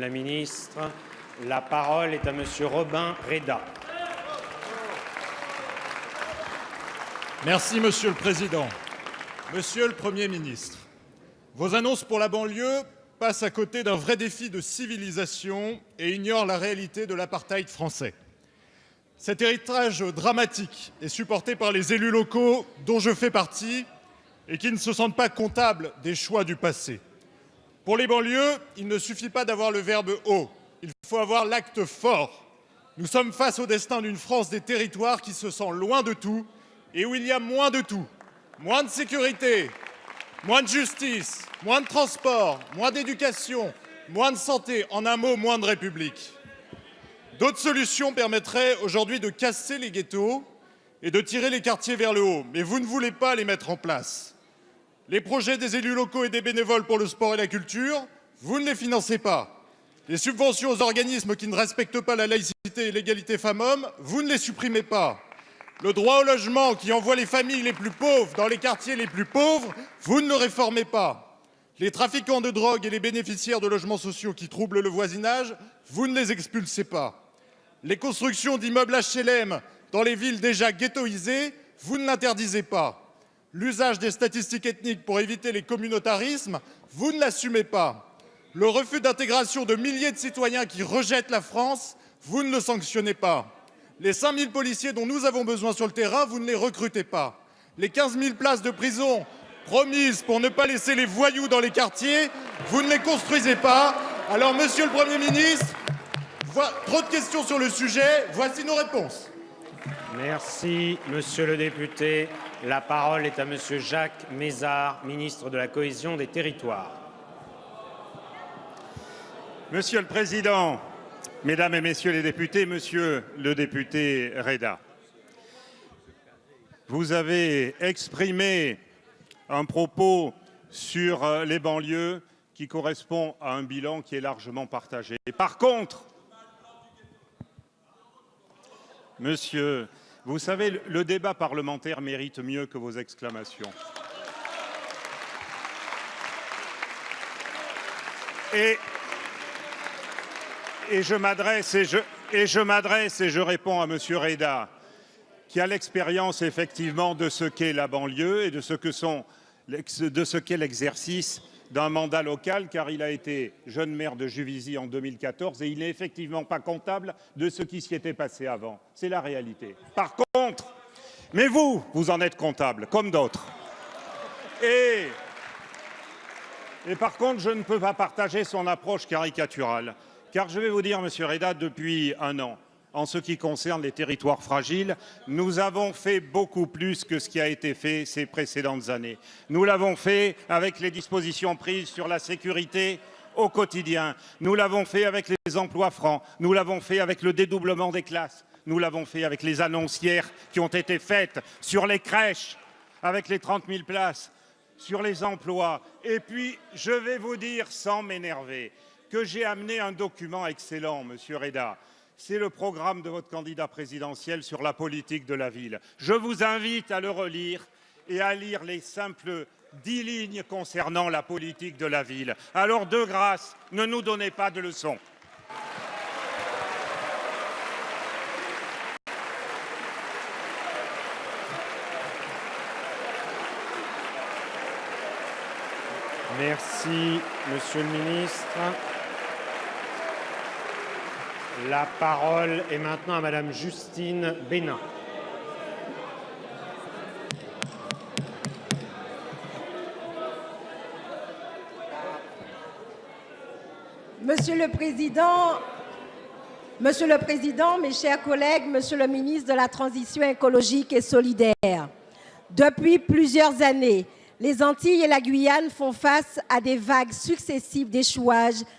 la ministre. La parole est à Monsieur Robin Reda. Merci, Monsieur le Président. Monsieur le Premier ministre, vos annonces pour la banlieue passent à côté d'un vrai défi de civilisation et ignorent la réalité de l'apartheid français. Cet héritage dramatique est supporté par les élus locaux dont je fais partie et qui ne se sentent pas comptables des choix du passé. Pour les banlieues, il ne suffit pas d'avoir le verbe haut, il faut avoir l'acte fort. Nous sommes face au destin d'une France des territoires qui se sent loin de tout et où il y a moins de tout. Moins de sécurité, moins de justice, moins de transport, moins d'éducation, moins de santé, en un mot, moins de République. D'autres solutions permettraient aujourd'hui de casser les ghettos et de tirer les quartiers vers le haut, mais vous ne voulez pas les mettre en place. Les projets des élus locaux et des bénévoles pour le sport et la culture, vous ne les financez pas. Les subventions aux organismes qui ne respectent pas la laïcité et l'égalité femmes-hommes, vous ne les supprimez pas. Le droit au logement qui envoie les familles les plus pauvres dans les quartiers les plus pauvres, vous ne le réformez pas. Les trafiquants de drogue et les bénéficiaires de logements sociaux qui troublent le voisinage, vous ne les expulsez pas. Les constructions d'immeubles HLM dans les villes déjà ghettoisées, vous ne l'interdisez pas. L'usage des statistiques ethniques pour éviter les communautarismes, vous ne l'assumez pas. Le refus d'intégration de milliers de citoyens qui rejettent la France, vous ne le sanctionnez pas. Les 5 000 policiers dont nous avons besoin sur le terrain, vous ne les recrutez pas. Les 15 000 places de prison promises pour ne pas laisser les voyous dans les quartiers, vous ne les construisez pas. Alors, Monsieur le Premier ministre, trop de questions sur le sujet, voici nos réponses. Merci, Monsieur le député. La parole est à Monsieur Jacques Mézard, ministre de la Cohésion des Territoires. Monsieur le Président, Mesdames et Messieurs les députés, Monsieur le député Reda, vous avez exprimé un propos sur les banlieues qui correspond à un bilan qui est largement partagé. Par contre, Monsieur, vous savez, le débat parlementaire mérite mieux que vos exclamations. Et je m'adresse et je réponds à Monsieur Reda, qui a l'expérience effectivement de ce qu'est la banlieue et de ce qu'est l'exercice d'un mandat local, car il a été jeune maire de Juvisy en 2014 et il n'est effectivement pas comptable de ce qui s'y était passé avant. C'est la réalité. Par contre, mais vous en êtes comptable, comme d'autres. Et par contre, je ne peux pas partager son approche caricaturale. Car je vais vous dire, Monsieur Reda, depuis un an, en ce qui concerne les territoires fragiles, nous avons fait beaucoup plus que ce qui a été fait ces précédentes années. Nous l'avons fait avec les dispositions prises sur la sécurité au quotidien. Nous l'avons fait avec les emplois francs. Nous l'avons fait avec le dédoublement des classes. Nous l'avons fait avec les annoncières qui ont été faites sur les crèches, avec les 30 000 places, sur les emplois. Et puis, je vais vous dire, sans m'énerver, que j'ai amené un document excellent, Monsieur Reda. C'est le programme de votre candidat présidentiel sur la politique de la ville. Je vous invite à le relire et à lire les simples 10 lignes concernant la politique de la ville. Alors, de grâce, ne nous donnez pas de leçons. Merci, Monsieur le ministre. La parole est maintenant à Madame Justine Bénin. Monsieur le Président, mes chers collègues, Monsieur le ministre de la Transition écologique et solidaire, depuis plusieurs années, les Antilles et la Guyane font face à des vagues successives d'échouages